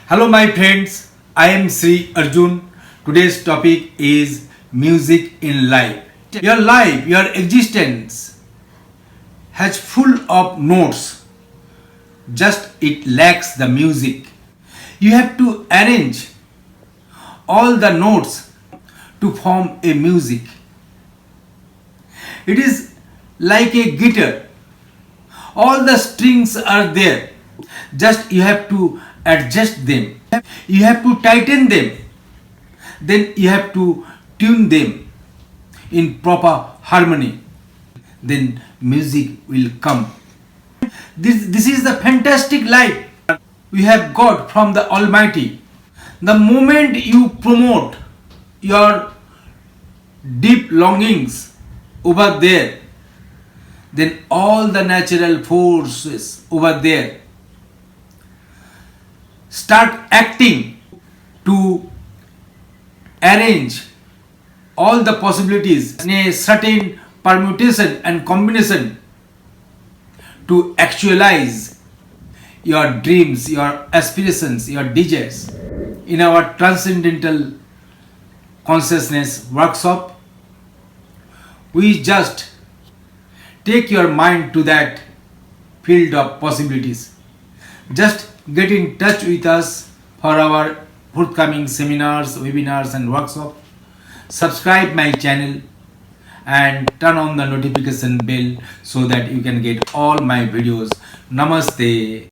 Hello, my friends. I am Sri Arjun. Today's topic is music in life. Your life, your existence has full of notes. Just it lacks the music. You have to arrange all the notes to form a music. It is like a guitar. All the strings are there. Just you have to adjust them. You have to tighten them. Then you have to tune them in proper harmony. Then music will come. This is the fantastic life we have got from the Almighty. The moment you promote your deep longings over there, then all the natural forces over there start acting to arrange all the possibilities in a certain permutation and combination to actualize your dreams, your aspirations, your desires. In our Transcendental Consciousness workshop, we just take your mind to that field of possibilities. Just get in touch with us for our forthcoming seminars, webinars and workshops. Subscribe my channel and turn on the notification bell so that you can get all my videos. Namaste.